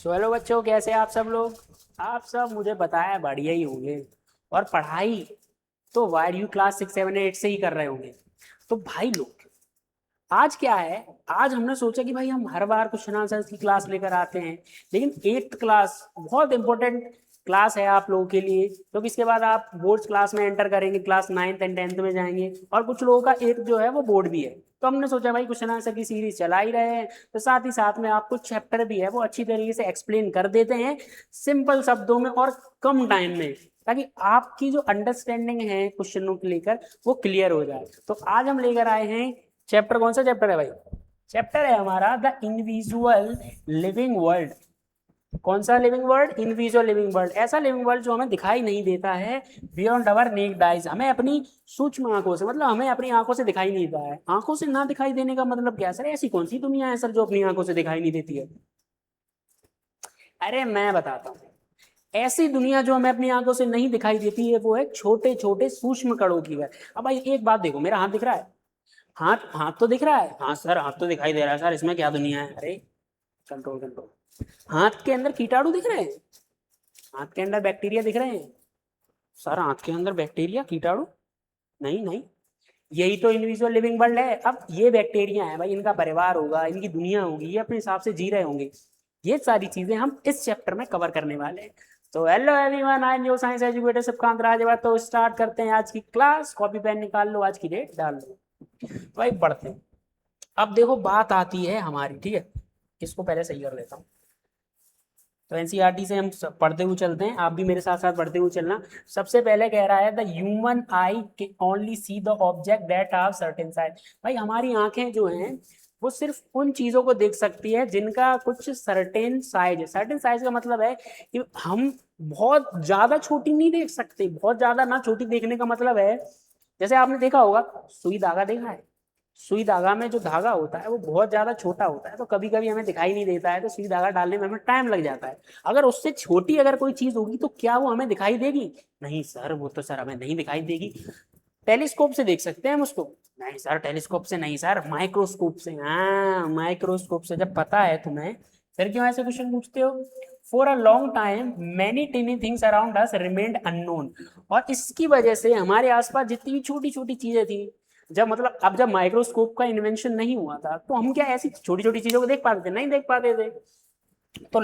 So hello बच्चों, कैसे आप सब लोग। आप सब मुझे बताया बढ़िया ही होंगे। और पढ़ाई तो वायर यू क्लास 6, 7, 8 से ही कर रहे होंगे। तो भाई लोग, आज क्या है, आज हमने सोचा कि भाई हम हर बार क्वेश्चन आंसर की क्लास लेकर आते हैं, लेकिन 8th क्लास बहुत इंपॉर्टेंट क्लास है आप लोगों के लिए, क्योंकि इसके बाद आप बोर्ड क्लास में एंटर करेंगे, क्लास 9th एंड 10th में जाएंगे, और कुछ लोगों का एक जो है वो बोर्ड भी है। तो हमने सोचा भाई क्वेश्चन आंसर की सीरीज चला ही रहे हैं, तो साथ ही साथ में आप कुछ चैप्टर भी है वो अच्छी तरीके से एक्सप्लेन कर देते हैं, सिंपल शब्दों में और कम टाइम में, ताकि आपकी जो अंडरस्टैंडिंग है क्वेश्चनों को लेकर वो क्लियर हो जाए। तो आज हम लेकर आए हैं चैप्टर। कौन सा चैप्टर है भाई? चैप्टर है हमारा द इनविजुअल लिविंग वर्ल्ड। कौन सा living world? Invisible living world. ऐसा लिविंग वर्ल्ड जो हमें दिखाई नहीं देता है बियॉन्ड अवर नेक्ड आइज। हमें अपनी सूक्ष्म आंखों से, मतलब हमें अपनी आंखों से दिखाई नहीं देता है। आंखों से ना दिखाई देने का मतलब क्या है सर? ऐसी कौन सी दुनिया है सर जो अपनी आंखों से दिखाई नहीं देती है? अरे मैं बताता हूँ। ऐसी दुनिया जो हमें अपनी आंखों से नहीं दिखाई देती है वो है छोटे छोटे सूक्ष्म कणों की है। अब भाई एक बात देखो, मेरा हाथ दिख रहा है। हाथ हाथ तो दिख रहा है। हाँ सर, हाथ तो दिखाई दे रहा है सर, इसमें क्या दुनिया है? अरे कंट्रोल कंट्रोल। हाथ के अंदर कीटाणु दिख रहे हैं। हाथ के अंदर बैक्टीरिया दिख रहे हैं। सर हाथ के अंदर बैक्टीरिया कीटाणु? नहीं नहीं, यही तो इनविजुअल लिविंग वर्ल्ड है। अब ये बैक्टीरिया है भाई, इनका परिवार होगा, इनकी दुनिया होगी, ये अपने हिसाब से जी रहे होंगे। ये सारी चीजें हम इस चैप्टर में कवर करने वाले हैं। तो hello everyone, I am your science educator Sukant Rajwa. तो स्टार्ट करते हैं आज की क्लास। कॉपी पेन निकाल लो, आज की डेट डाल लो। तो भाई बढ़ते हैं। अब देखो बात आती है हमारी, ठीक है, इसको पहले सही कर लेता हूँ। तो एनसीईआरटी से हम पढ़ते हुए चलते हैं, आप भी मेरे साथ साथ पढ़ते हुए चलना। सबसे पहले कह रहा है द ह्यूमन आई के only see the object that have certain size. भाई हमारी आंखें जो हैं वो सिर्फ उन चीजों को देख सकती है जिनका कुछ सर्टेन साइज है। सर्टेन साइज का मतलब है कि हम बहुत ज्यादा छोटी नहीं देख सकते। बहुत ज्यादा ना छोटी देखने का मतलब है, जैसे आपने देखा होगा, सुई धागा देखा है। सुई धागा में जो धागा होता है वो बहुत ज्यादा छोटा होता है, तो कभी कभी हमें दिखाई नहीं देता है, तो सुई धागा डालने में हमें टाइम लग जाता है। अगर उससे छोटी अगर कोई चीज होगी तो क्या वो हमें दिखाई देगी? नहीं सर, वो तो सर हमें नहीं दिखाई देगी। टेलीस्कोप से देख सकते हैं हम उसको? नहीं सर, टेलीस्कोप से नहीं सर, माइक्रोस्कोप से। हाँ, माइक्रोस्कोप से। जब पता है तुम्हें, फिर क्यों ऐसे क्वेश्चन पूछते हो? For a long time many tiny things around us remained unknown. और इसकी वजह से हमारे आसपास जितनी भी छोटी छोटी चीजें थी, जब मतलब अब जब माइक्रोस्कोप का इन्वेंशन नहीं हुआ था तो हम क्या ऐसी छोटी छोटी चीजों को देख पाते थे? नहीं देख पाते थे। तो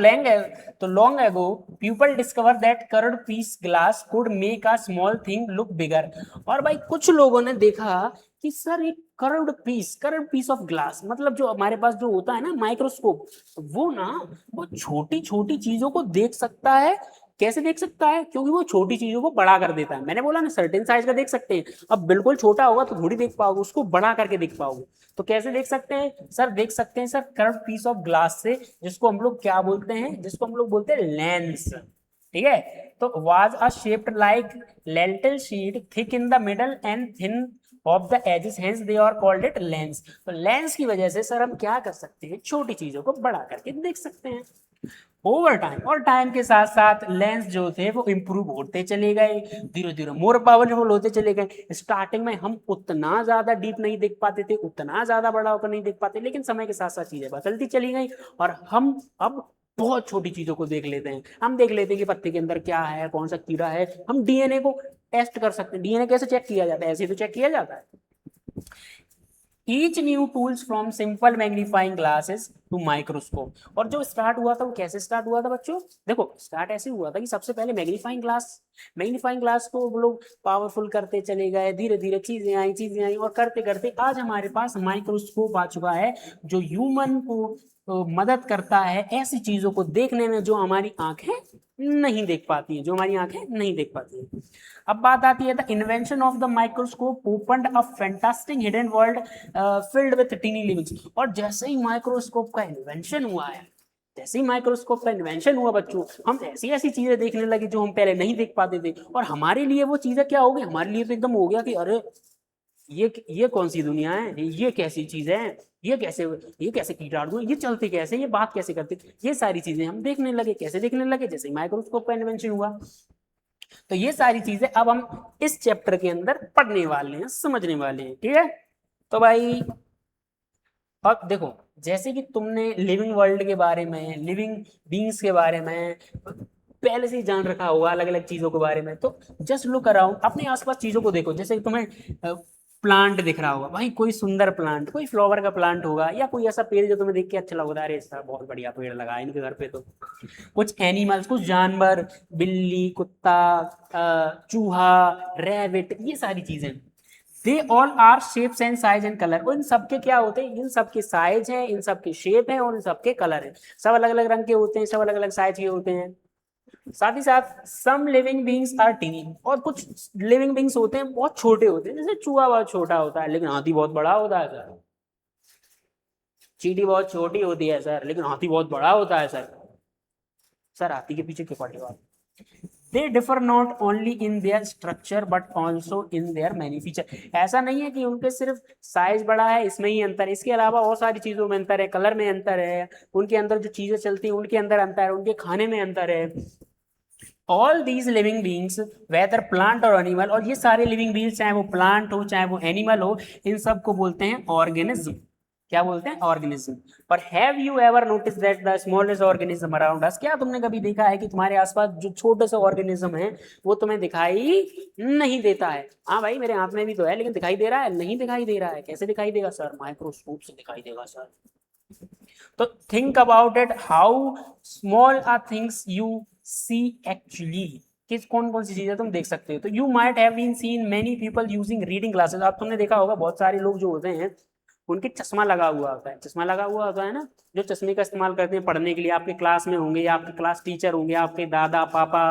long ago people discovered that curved piece glass could make a small thing look bigger. और भाई कुछ लोगों ने देखा कि सर एक कर्व्ड पीस ऑफ ग्लास, मतलब जो हमारे पास जो होता है ना माइक्रोस्कोप, वो ना वो छोटी छोटी चीजों को देख सकता है। कैसे देख सकता है? क्योंकि वो छोटी चीजों को बड़ा कर देता है। मैंने बोला ना, सर्टेन साइज का देख सकते हैं। अब बिल्कुल छोटा होगा तो थोड़ी देख पाओगे, उसको बड़ा करके देख पाओगे। तो कैसे देख सकते हैं सर? देख सकते हैं sir curve piece of glass से, जिसको हम लोग क्या बोलते हैं? जिसको हम लोग बोलते हैं लेंस। ठीक है। तो was a shaped like lentil sheet thick in the middle and thin of the edges, hence they are called it lens. तो लेंस की वजह से सर हम क्या कर सकते हैं? छोटी चीजों को बड़ा करके देख सकते हैं। ओवर टाइम, और टाइम के साथ साथ लेंस जो थे वो इंप्रूव होते चले गए, धीरे धीरे मोर पावरफुल होते चले गए। स्टार्टिंग में हम उतना ज्यादा डीप नहीं देख पाते थे, उतना ज्यादा बड़ा होकर नहीं देख पाते, लेकिन समय के साथ साथ चीजें बदलती चली गई और हम अब बहुत छोटी चीजों को देख लेते हैं। हम देख लेते हैं कि पत्ते के अंदर क्या है, कौन सा कीड़ा है। हम डीएनए को टेस्ट कर सकते हैं। डीएनए कैसे चेक किया जाता है? ऐसे तो चेक किया जाता है। Each new tools from simple magnifying glasses to microscope. और जो स्टार्ट हुआ था वो कैसे स्टार्ट हुआ था बच्चों? देखो स्टार्ट ऐसे हुआ था कि सबसे पहले मैग्नीफाइंग ग्लास को वो लोग पावरफुल करते चले गए, धीरे धीरे चीजें आई और करते करते आज हमारे पास माइक्रोस्कोप आ चुका है, जो ह्यूमन को मदद करता है ऐसी चीजों को देखने में जो हमारी आंखें नहीं देख पाती हैं, जो हमारी आंखें नहीं देख पाती हैं। अब बात आती है the invention of the microscope opened a fantastic hidden world filled with tiny livings. और जैसे ही माइक्रोस्कोप का इन्वेंशन हुआ है, जैसे ही माइक्रोस्कोप का इन्वेंशन हुआ बच्चों, हम ऐसी ऐसी चीजें देखने लगे जो हम पहले नहीं देख पाते थे। और हमारे लिए वो चीजें क्या हो गई? हमारे लिए तो एकदम हो गया कि अरे ये कौन सी दुनिया है, ये कैसी चीज है, ये कैसे कीटाणु है, ये चलते कैसे, ये बात कैसे करते। ये सारी चीजें हम देखने लगे। कैसे देखने लगे? जैसे माइक्रोस्कोप का इन्वेंशन हुआ। तो ये सारी चीजें अब हम इस चैप्टर के अंदर पढ़ने वाले हैं, समझने वाले हैं। ठीक है। तो भाई अब देखो, जैसे कि तुमने लिविंग वर्ल्ड के बारे में, लिविंग बींग्स के बारे में पहले से ही जान रखा होगा, अलग अलग चीजों के बारे में, तो जस्ट लुक अराउंड, अपने आसपास चीजों को देखो। जैसे तुम्हें प्लांट दिख रहा होगा भाई, कोई सुंदर प्लांट, कोई फ्लावर का प्लांट होगा, या कोई ऐसा पेड़ जो तुम्हें देख के अच्छा लग रहा है, अरे इसका बहुत बढ़िया पेड़ लगा है इनके घर पे। तो कुछ एनिमल्स, कुछ जानवर, बिल्ली, कुत्ता, चूहा, रैबिट, ये सारी चीजें, they all are shapes and size and colour. इन सबके क्या होते हैं, इन सबके साइज हैं, इन सबके शेप हैं, और इन सबके कलर हैं। सब अलग अलग रंग के होते हैं, सब अलग अलग साइज के होते हैं। साथ ही साथ some living beings are tiny, और कुछ लिविंग बींग्स होते हैं बहुत छोटे होते हैं। जैसे चूहा बहुत छोटा होता है लेकिन हाथी बहुत बड़ा होता है सर। चींटी बहुत छोटी होती है सर, लेकिन हाथी बहुत बड़ा होता है सर। सर हाथी के पीछे क्यों पड़े बात। They differ not only in their structure but also in their many feature. ऐसा नहीं है कि उनके सिर्फ साइज बड़ा है इसमें ही अंतर है, इसके अलावा और सारी चीजों में अंतर है, कलर में अंतर है, उनके अंदर जो चीजें चलती हैं उनके अंदर अंतर है, उनके खाने में अंतर है। All these living beings whether plant और एनिमल, और ये सारे लिविंग बींग्स चाहे वो प्लांट हो चाहे वो एनिमल हो, इन सब को बोलते हैं ऑर्गेनिज्म। क्या बोलते हैं, ऑर्गेनिज्म। पर have you ever notice that the smallest organism around us, क्या तुमने कभी देखा है कि तुम्हारे आसपास जो छोटे से ऑर्गेनिज्म है वो तुम्हें दिखाई नहीं देता है। हाँ भाई मेरे हाथ में भी तो है, लेकिन दिखाई दे रहा है, नहीं दिखाई दे रहा है। कैसे दिखाई देगा सर, माइक्रोस्कोप से दिखाई देगा सर। तो think about it, how small are things you see actually, किस कौन कौन सी चीजें तुम देख सकते हो। तो you might have been seen many people using reading glasses, आप तुमने देखा होगा बहुत सारे लोग जो होते हैं उनके चश्मा लगा हुआ होता है, चश्मा लगा हुआ होता है ना, जो चश्मे का इस्तेमाल करते हैं पढ़ने के लिए। आपके क्लास में होंगे, या आपके क्लास टीचर होंगे, आपके दादा पापा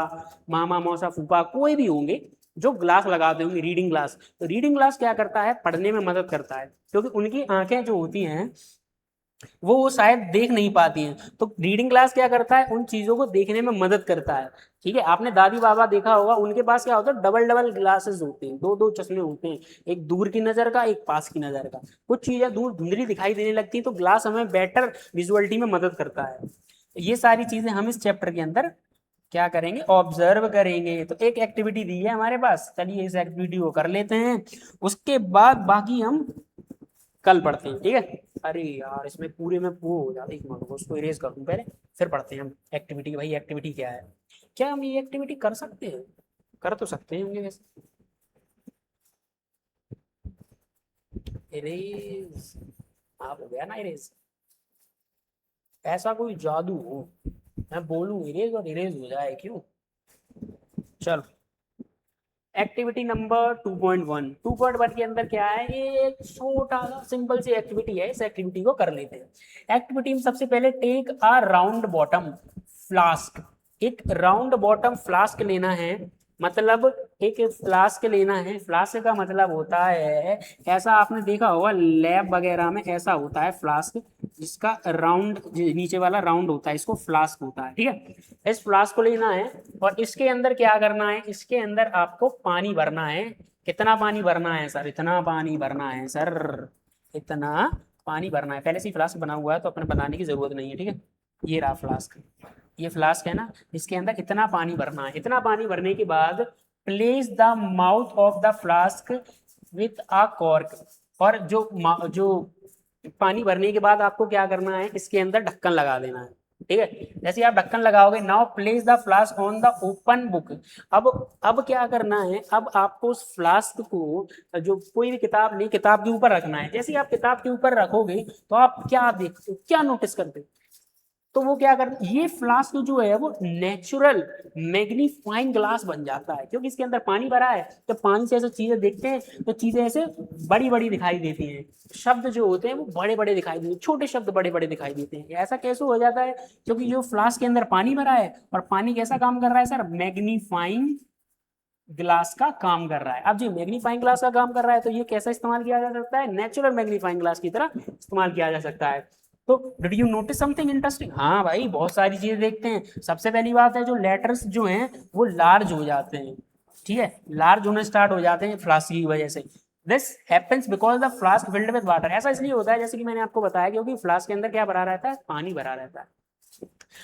मामा मौसा फूफा कोई भी होंगे जो ग्लास लगाते होंगे, रीडिंग ग्लास। तो रीडिंग ग्लास क्या करता है, पढ़ने में मदद करता है, क्योंकि उनकी आंखें जो होती हैं वो शायद देख नहीं पाती हैं। तो रीडिंग ग्लास क्या करता है, उन चीजों को देखने में मदद करता है। ठीक है, आपने दादी बाबा देखा होगा, उनके पास क्या होता है, डबल डबल ग्लासेस होते हैं, दो दो चश्मे होते हैं, एक दूर की नजर का, एक पास की नजर का। कुछ चीजें दूर धुंधली दिखाई देने लगती हैं, तो ग्लास हमें बेटर विजुअलिटी में मदद करता है। ये सारी चीजें हम इस चैप्टर के अंदर क्या करेंगे, ऑब्जर्व करेंगे। तो एक एक्टिविटी दी है हमारे पास, चलिए इस एक्टिविटी को कर लेते हैं, उसके बाद बाकी हम कल पढ़ते हैं। ठीक है, अरे यार इसमें पूरे में वो हो जाता है, एक मिनट उसको इरेज कर दूं पहले, फिर पढ़ते हैं हम एक्टिविटी। भाई एक्टिविटी क्या है, क्या हम ये एक्टिविटी कर सकते हैं, कर तो सकते हैं होंगे वैसे। इरेज, आप हो गया ना इरेज, ऐसा कोई जादू हो मैं बोलूं इरेज और इरेज हो जाए, क्यों। चलो, एक्टिविटी नंबर 2.1, 2.1 के अंदर क्या है, ये एक छोटा सा सिंपल सी एक्टिविटी है, इस एक्टिविटी को कर लेते हैं। एक्टिविटी में सबसे पहले take a round bottom flask, एक राउंड बॉटम फ्लास्क लेना है। मतलब एक फ्लास्क लेना है, फ्लास्क का मतलब होता है, ऐसा आपने देखा होगा लैब वगैरह में ऐसा होता है फ्लास्क, जिसका राउंड नीचे वाला राउंड होता है, इसको फ्लास्क होता है। ठीक है, इस फ्लास्क को लेना है और इसके अंदर क्या करना है, इसके अंदर आपको पानी भरना है। कितना पानी भरना है सर, इतना पानी भरना है सर, इतना पानी भरना है। पहले से ही फ्लास्क बना हुआ है तो अपने बनाने की जरूरत नहीं है। ठीक है, ये रहा फ्लास्क, ये फ्लास्क है ना, इसके अंदर इतना पानी भरना है। इतना पानी भरने के बाद place the mouth of the flask with a cork, और जो पानी भरने के बाद आपको क्या करना है, इसके अंदर ढक्कन लगा देना है। ठीक है, जैसे आप ढक्कन लगाओगे, now place the flask on the open book. अब क्या करना है, अब आपको उस फ्लास्क को, जो कोई भी किताब नहीं, किताब के ऊपर रखना है। जैसे ही आप किताब के ऊपर रखोगे तो आप क्या देखते हो, क्या नोटिस करते हो, तो वो क्या करता है, ये फ्लास्क जो है वो नेचुरल मैग्नीफाइंग ग्लास बन जाता है, क्योंकि इसके अंदर पानी भरा है। तो पानी से ऐसे चीजें देखते हैं तो चीजें ऐसे बड़ी बड़ी दिखाई देती हैं, शब्द जो होते हैं वो बड़े बड़े दिखाई देते हैं, छोटे शब्द बड़े बड़े दिखाई देते हैं। ऐसा कैसे हो जाता है, क्योंकि जो फ्लास्क के अंदर पानी भरा है, और पानी कैसा काम कर रहा है सर, मैग्नीफाइंग ग्लास का काम कर रहा है। अब जी मैग्नीफाइंग ग्लास का काम कर रहा है, तो ये कैसा इस्तेमाल किया जा सकता है, नेचुरल मैग्नीफाइंग ग्लास की तरह इस्तेमाल किया जा सकता है। तो did you notice something interesting, हाँ भाई बहुत सारी चीजें देखते हैं। सबसे पहली बात है, जो लेटर्स जो हैं वो लार्ज हो जाते हैं। ठीक है, लार्ज होने स्टार्ट हो जाते हैं फ्लास्क की वजह से। This happens because the flask filled with water, ऐसा इसलिए होता है जैसे कि मैंने आपको बताया, क्योंकि फ्लास्क के अंदर क्या भरा रहता है, पानी भरा रहता है।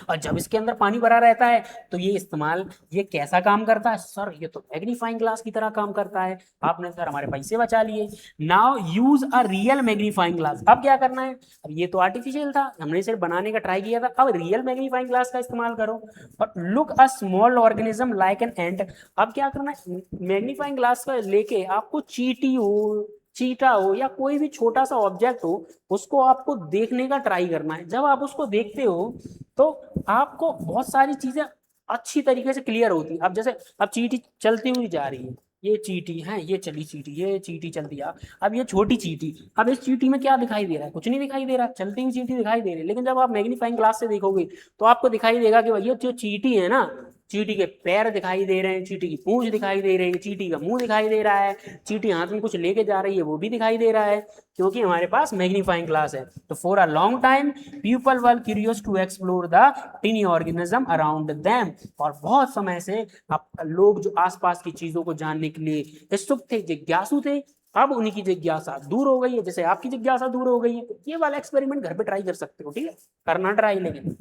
और जब इसके अंदर पानी भरा रहता है तो ये कैसा काम करता है सर? ये तो मैग्नीफाइंग ग्लास की तरह काम करता है। आपने सर हमारे पैसे बचा लिए। Now use a real magnifying glass. अब क्या करना है? अब ये तो आर्टिफिशियल था, हमने सिर्फ बनाने का ट्राई किया था, अब रियल मैग्नीफाइंग ग्लास का इस्तेमाल करो और look a small organism like an ant. अब क्या करना है? मैग्नीफाइंग ग्लास का लेके आपको चींटी हो, चीटा हो या कोई भी छोटा सा ऑब्जेक्ट हो, उसको आपको देखने का ट्राई करना है। जब आप उसको देखते हो तो आपको बहुत सारी चीजें अच्छी तरीके से क्लियर होती है। अब जैसे अब चींटी चलती हुई जा रही है, ये चींटी है, ये चली चींटी, ये चींटी चलती है। अब ये छोटी चींटी, अब इस चींटी में क्या दिखाई दे रहा है? कुछ नहीं दिखाई दे रहा, चलती हुई चींटी दिखाई दे रही है। लेकिन जब आप मैग्नीफाइंग ग्लास से देखोगे तो आपको दिखाई देगा कि भैया जो चींटी है ना, चींटी के पैर दिखाई दे रहे हैं, चींटी की पूंछ दिखाई दे रही है, चींटी का मुंह दिखाई दे रहा है, चींटी हाथ में कुछ लेके जा रही है वो भी दिखाई दे रहा है, क्योंकि हमारे पास मैग्नीफाइंग ग्लास है। तो for a long time people were curious to explore the tiny organism around them. और बहुत समय से आप लोग जो आसपास की चीजों को जानने के लिए उत्सुक थे, जिज्ञासु थे, अब उनकी जिज्ञासा दूर हो गई है, जैसे आपकी जिज्ञासा दूर हो गई है। ये वाला एक्सपेरिमेंट घर पे ट्राई कर सकते हो, ठीक है, करना ट्राई, लेकिन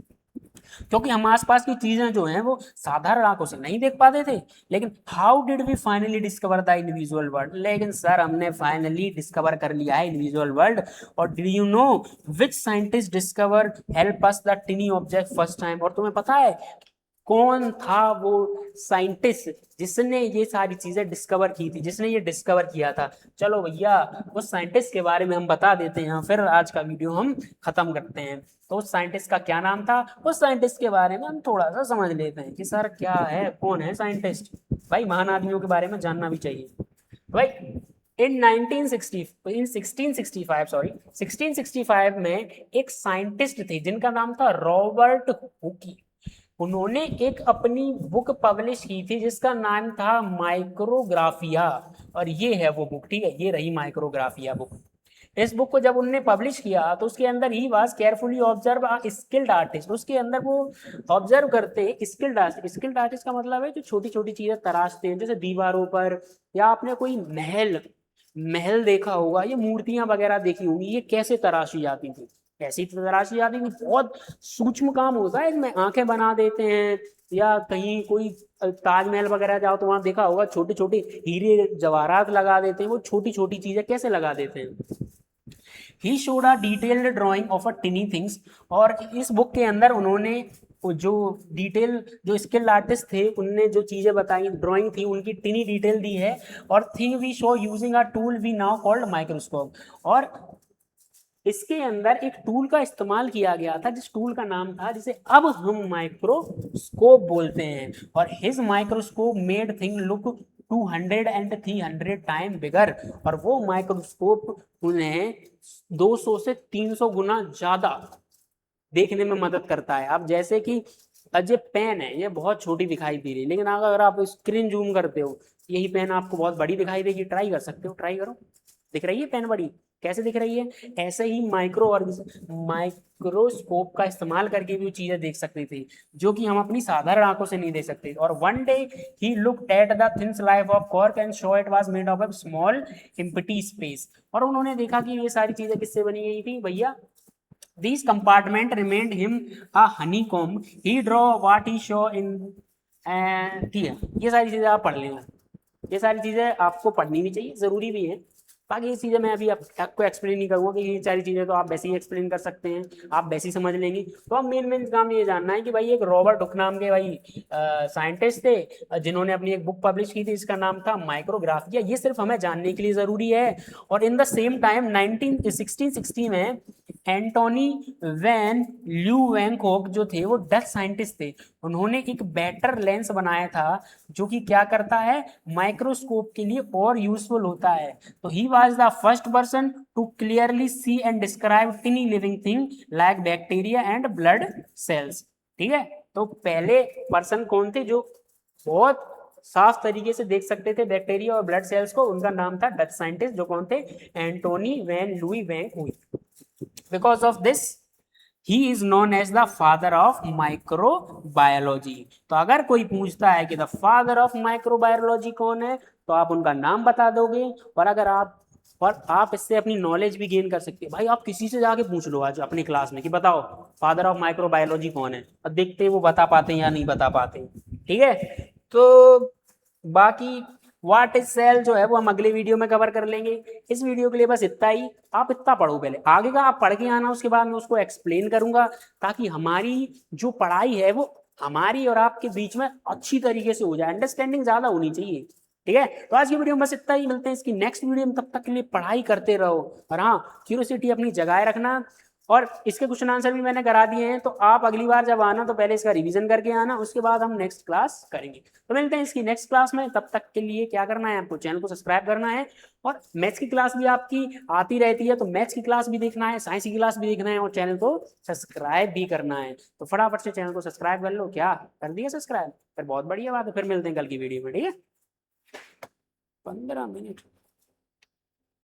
क्योंकि हम आसपास की चीजें जो हैं वो साधारण आंखों से नहीं देख पाते थे। लेकिन how did we finally discover the invisible world? लेकिन सर हमने फाइनली डिस्कवर कर लिया है इनविजुअल वर्ल्ड। और do you know which scientist discover help us the tiny object first time? और तुम्हें पता है कौन था वो साइंटिस्ट जिसने ये सारी चीजें डिस्कवर की थी, जिसने ये डिस्कवर किया था? चलो भैया उस साइंटिस्ट के बारे में हम बता देते हैं, फिर आज का वीडियो हम खत्म करते हैं। तो उस साइंटिस्ट का क्या नाम था, उस साइंटिस्ट के बारे में हम थोड़ा सा समझ लेते हैं कि सर क्या है, कौन है साइंटिस्ट। भाई महान आदमियों के बारे में जानना भी चाहिए भाई। इन 1960 इन 1665 सॉरी 1665 में एक साइंटिस्ट थे जिनका नाम था रॉबर्ट हुकी। उन्होंने एक अपनी बुक पब्लिश की थी जिसका नाम था माइक्रोग्राफिया। और ये है वो बुक, ठीक है, ये रही माइक्रोग्राफिया बुक। इस बुक को जब उन्होंने पब्लिश किया तो उसके अंदर he was carefully observe skilled artist. उसके अंदर वो ऑब्जर्व करते स्किल्ड आर्टिस्ट। स्किल्ड आर्टिस्ट का मतलब है जो छोटी छोटी चीजें तराशते हैं, जैसे दीवारों पर, या आपने कोई महल महल देखा होगा, ये मूर्तियां वगैरह देखी होंगी, ये कैसे तराशी जाती थी, ऐसी तराशी जाती थी। बहुत सूक्ष्म काम होता है इसमें, आंखें बना देते हैं, या कहीं कोई ताजमहल वगैरह जाओ तो वहां देखा होगा छोटे छोटे हीरे जवाहरात लगा देते हैं, वो छोटी छोटी चीजें कैसे लगा देते हैं। He showed a detailed drying of a टिनी things. और इस बुक के अंदर उन्होंने जो डिटेल, जो स्किल्ड आर्टिस्ट थे उनने जो चीजें बताई, ड्राइंग थी उनकी टिनी डिटेल दी है। और thing we show using a tool we now called microscope. और इसके अंदर एक टूल का इस्तेमाल किया गया था जिस टूल का नाम था जिसे अब हम माइक्रोस्कोप बोलते हैं। और his microscope made thing look 200 and 300 time bigger. और वो माइक्रोस्कोप उन्हें 200 से 300 गुना ज्यादा देखने में मदद करता है। अब जैसे कि ये पेन है, ये बहुत छोटी दिखाई दे रही है, लेकिन अगर आप स्क्रीन जूम करते हो यही पेन आपको बहुत बड़ी दिखाई देगी। ट्राई कर सकते हो, ट्राई करो। दिख रही है पेन बड़ी? कैसे दिख रही है? ऐसे ही माइक्रोस्कोप का इस्तेमाल करके भी चीजें देख सकती थी जो कि हम अपनी साधारण आंखों से नहीं देख सकते। और one day he looked at the thin slice of cork and show it was made of a small empty space. और उन्होंने देखा कि ये सारी चीजें किससे बनी गई थी भैया। These compartment remained him a honeycomb. He draw what he saw in ठीक है, ये सारी चीजें आप पढ़ लेना, ये सारी चीजें आपको पढ़नी भी चाहिए, जरूरी भी है। बाकी ये चीजें मैं अभी आपको एक्सप्लेन नहीं करूंगा कि ये सारी चीजें तो आप वैसे ही एक्सप्लेन कर सकते हैं, आप वैसे ही समझ लेंगे। तो अब मेन मेन काम ये जानना है कि भाई एक रॉबर्ट हुक नाम के भाई साइंटिस्ट थे जिन्होंने अपनी एक बुक पब्लिश की थी, इसका नाम था माइक्रोग्राफिया। ये सिर्फ हमें जानने के लिए जरूरी है। और इन द सेम टाइम 1660 में एंटोनी वैन ल्यूवेंकोक जो थे वो डच साइंटिस्ट थे। उन्होंने एक बेटर लेंस बनाया था जो कि क्या करता है, माइक्रोस्कोप के लिए और यूजफुल होता है। तो he was the first person to clearly see and describe tiny living thing like bacteria and blood cells. ठीक है, तो पहले पर्सन कौन थे जो बहुत साफ तरीके से देख सकते थे बैक्टीरिया और ब्लड सेल्स को? उनका नाम था डच साइंटिस्ट जो कौन थे, Antony van Leeuwenhoek. Because of this he is known as the father of microbiology. तो अगर कोई पूछता है कि द फादर ऑफ माइक्रोबायोलॉजी कौन है तो आप उनका नाम बता दोगे। और अगर आप और आप इससे अपनी नॉलेज भी गेन कर सकते हैं। भाई आप किसी से जाके पूछ लो आज अपनी क्लास में कि बताओ फादर ऑफ माइक्रोबायोलॉजी कौन है, और देखते हैं वो बता पाते हैं या नहीं बता पाते। ठीक है, तो बाकी व्हाट इज सेल जो है वो हम अगले वीडियो में कवर कर लेंगे। इस वीडियो के लिए बस इतना ही। आप इतना पढ़ो पहले, आगे का आप पढ़ के आना, उसके बाद मैं उसको एक्सप्लेन करूंगा, ताकि हमारी जो पढ़ाई है वो हमारी और आपके बीच में अच्छी तरीके से हो जाए, अंडरस्टैंडिंग ज्यादा होनी चाहिए। ठीक है, तो आज की वीडियो में बस इतना ही, मिलते हैं इसकी नेक्स्ट वीडियो में, तब तक के लिए पढ़ाई करते रहो। और हाँ, क्यूरियोसिटी अपनी जगाए रखना, और इसके क्वेश्चन आंसर भी मैंने करा दिए हैं, तो आप अगली बार जब आना तो पहले इसका रिवीजन करके आना, उसके बाद हम नेक्स्ट क्लास करेंगे। तो मिलते हैं इसकी नेक्स्ट क्लास में, तब तक के लिए क्या करना है, आपको चैनल को सब्सक्राइब करना है, और मैथ्स की क्लास भी आपकी आती रहती है, तो मैथ्स की क्लास भी देखना है, साइंस की क्लास भी देखना है, और चैनल को सब्सक्राइब भी करना है। तो फटाफट से चैनल को सब्सक्राइब कर लो। क्या कर दिया सब्सक्राइब? फिर बहुत बढ़िया बात है, फिर मिलते हैं कल की वीडियो में। ठीक है, 15 मिनट।